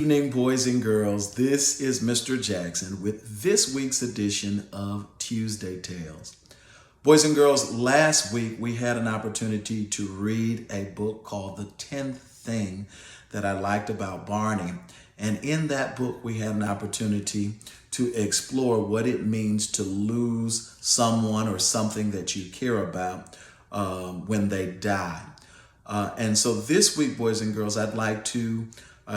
Evening, boys and girls. This is Mr. Jackson with this week's edition of Tuesday Tales. Boys and girls, last week we had an opportunity to read a book called The 10th Thing That I Liked About Barney. And in that book, we had an opportunity to explore what it means to lose someone or something that you care about when they die. And so this week, boys and girls, I'd like to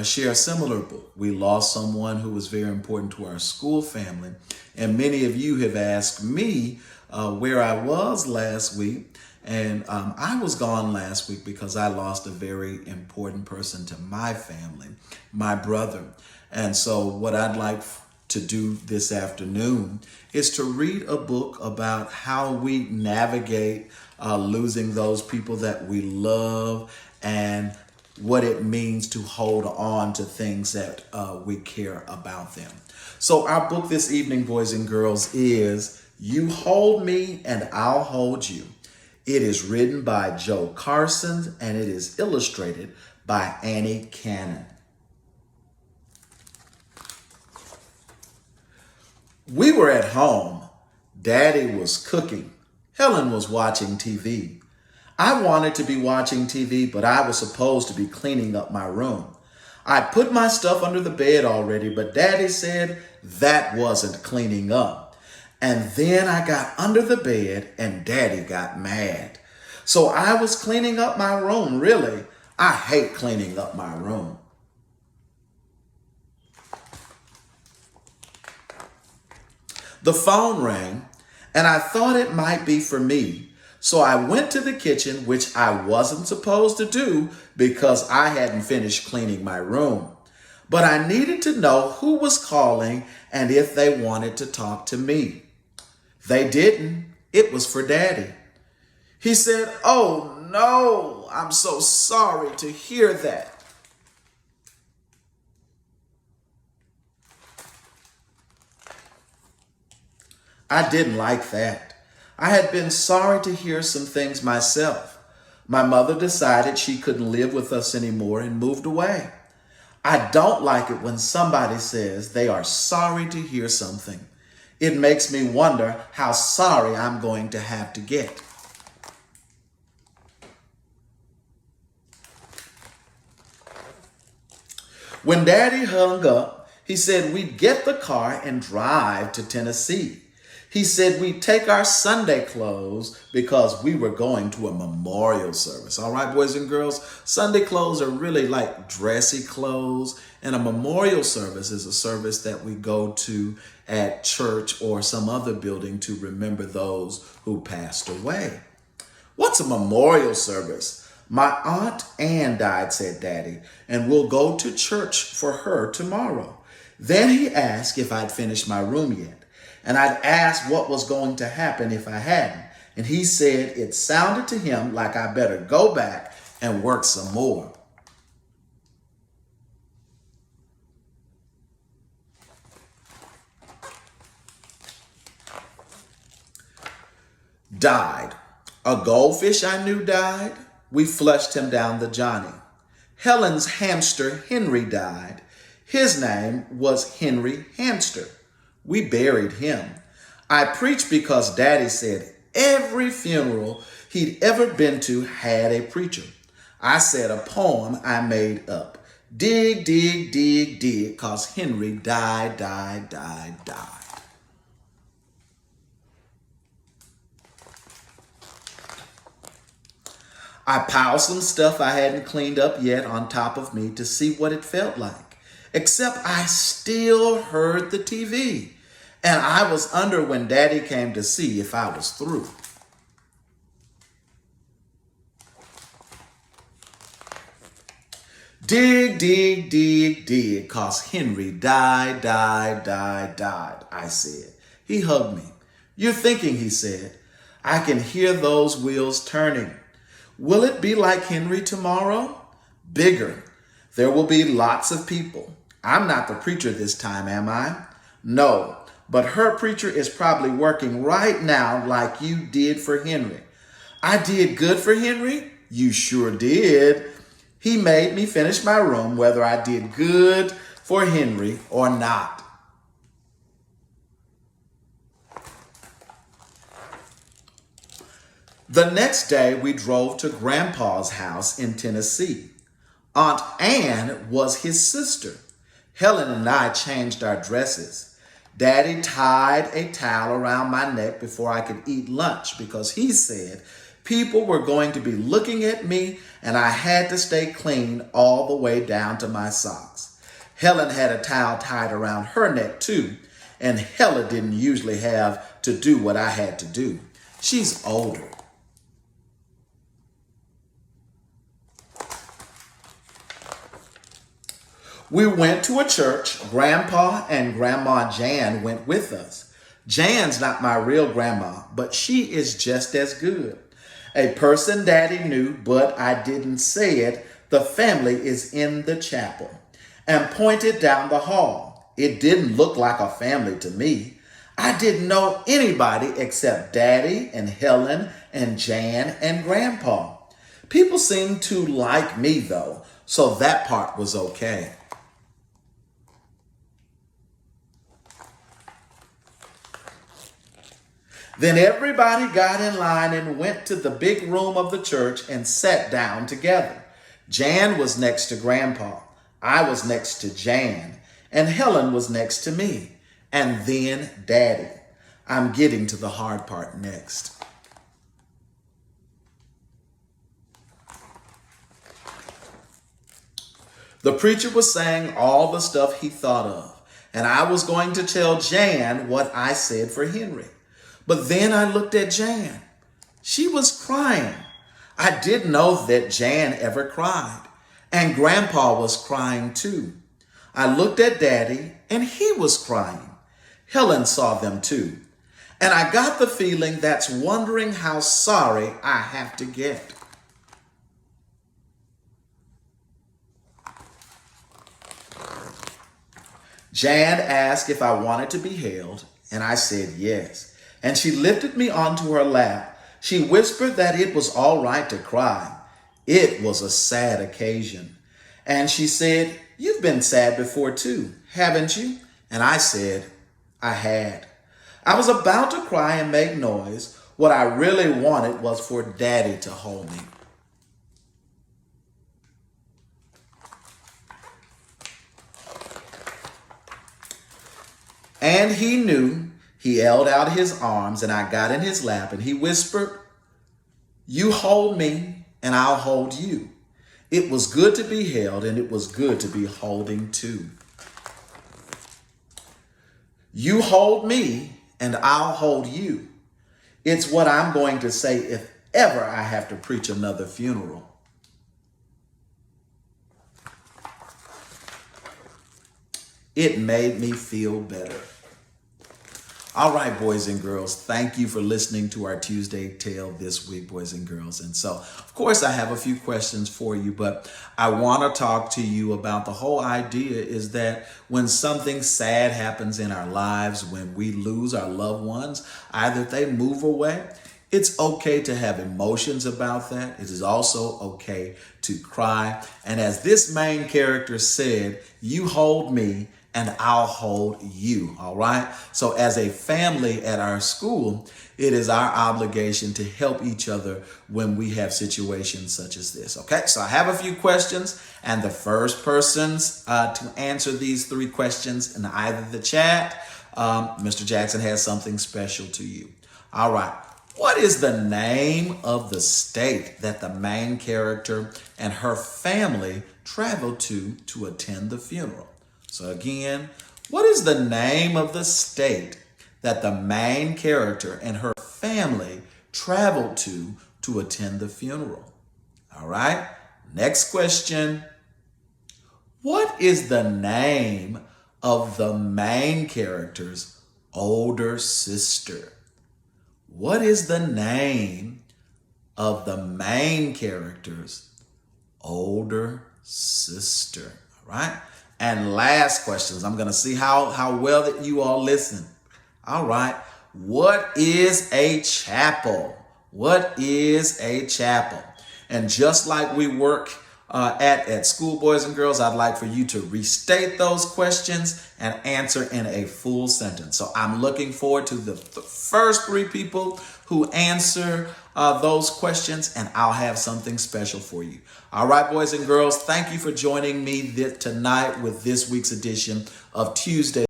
share a similar book. We lost someone who was very important to our school family. And many of you have asked me where I was last week. And I was gone last week because I lost a very important person to my family, my brother. And so what I'd like to do this afternoon is to read a book about how we navigate losing those people that we love and what it means to hold on to things that we care about them. So our book this evening, boys and girls, is You Hold Me and I'll Hold You. It is written by Joe Carson and it is illustrated by Annie Cannon. We were at home. Daddy was cooking. Helen was watching TV. I wanted to be watching TV, but I was supposed to be cleaning up my room. I put my stuff under the bed already, but Daddy said that wasn't cleaning up. And then I got under the bed and Daddy got mad. So I was cleaning up my room, really. I hate cleaning up my room. The phone rang, and I thought it might be for me. So I went to the kitchen, which I wasn't supposed to do because I hadn't finished cleaning my room. But I needed to know who was calling and if they wanted to talk to me. They didn't. It was for Daddy. He said, "Oh no, I'm so sorry to hear that." I didn't like that. I had been sorry to hear some things myself. My mother decided she couldn't live with us anymore and moved away. I don't like it when somebody says they are sorry to hear something. It makes me wonder how sorry I'm going to have to get. When Daddy hung up, he said we'd get the car and drive to Tennessee. He said we'd take our Sunday clothes because we were going to a memorial service. All right, boys and girls, Sunday clothes are really like dressy clothes, and a memorial service is a service that we go to at church or some other building to remember those who passed away. What's a memorial service? My Aunt Ann died, said Daddy, and we'll go to church for her tomorrow. Then he asked if I'd finished my room yet. And I'd asked what was going to happen if I hadn't. And he said it sounded to him like I better go back and work some more. Died. A goldfish I knew died. We flushed him down the Johnny. Helen's hamster Henry died. His name was Henry Hamster. We buried him. I preached because Daddy said every funeral he'd ever been to had a preacher. I said a poem I made up. Dig, dig, dig, dig, 'cause Henry died. I piled some stuff I hadn't cleaned up yet on top of me to see what it felt like. Except I still heard the TV. And I was under when Daddy came to see if I was through. Dig, dig, dig, dig, 'cause Henry died, I said. He hugged me. You're thinking, he said. I can hear those wheels turning. Will it be like Henry tomorrow? Bigger. There will be lots of people. I'm not the preacher this time, am I? No, but her preacher is probably working right now like you did for Henry. I did good for Henry? You sure did. He made me finish my room, whether I did good for Henry or not. The next day, we drove to Grandpa's house in Tennessee. Aunt Ann was his sister. Helen and I changed our dresses. Daddy tied a towel around my neck before I could eat lunch because he said people were going to be looking at me and I had to stay clean all the way down to my socks. Helen had a towel tied around her neck too, and Helen didn't usually have to do what I had to do. She's older. We went to a church. Grandpa and Grandma Jan went with us. Jan's not my real grandma, but she is just as good. A person Daddy knew, but I didn't say it. The family is in the chapel, and pointed down the hall. It didn't look like a family to me. I didn't know anybody except Daddy and Helen and Jan and Grandpa. People seemed to like me though, so that part was okay. Then everybody got in line and went to the big room of the church and sat down together. Jan was next to Grandpa. I was next to Jan. And Helen was next to me. And then Daddy. I'm getting to the hard part next. The preacher was saying all the stuff he thought of. And I was going to tell Jan what I said for Henry. But then I looked at Jan. She was crying. I didn't know that Jan ever cried. And Grandpa was crying too. I looked at Daddy and he was crying. Helen saw them too. And I got the feeling that's wondering how sorry I have to get. Jan asked if I wanted to be held, and I said yes. And she lifted me onto her lap. She whispered that it was all right to cry. It was a sad occasion. And she said, "You've been sad before too, haven't you?" And I said, I had. I was about to cry and make noise. What I really wanted was for Daddy to hold me. And he knew. He held out his arms and I got in his lap and he whispered, "You hold me and I'll hold you." It was good to be held and it was good to be holding too. You hold me and I'll hold you. It's what I'm going to say if ever I have to preach another funeral. It made me feel better. All right, boys and girls, thank you for listening to our Tuesday Tale this week, boys and girls. And so, of course, I have a few questions for you, but I want to talk to you about the whole idea is that when something sad happens in our lives, when we lose our loved ones, either they move away, it's okay to have emotions about that. It is also okay to cry. And as this main character said, you hold me and I'll hold you, all right? So as a family at our school, it is our obligation to help each other when we have situations such as this, okay? So I have a few questions, and the first persons to answer these 3 questions in either the chat, Mr. Jackson has something special to you. All right, what is the name of the state that the main character and her family traveled to attend the funeral? So again, what is the name of the state that the main character and her family traveled to attend the funeral? All right, next question. What is the name of the main character's older sister? What is the name of the main character's older sister? All right. And last questions. I'm going to see how well that you all listen. All right. What is a chapel? What is a chapel? And just like we work at school, boys and girls, I'd like for you to restate those questions and answer in a full sentence. So I'm looking forward to the first 3 people who answer those questions, and I'll have something special for you. All right, boys and girls, thank you for joining me tonight with this week's edition of Tuesday.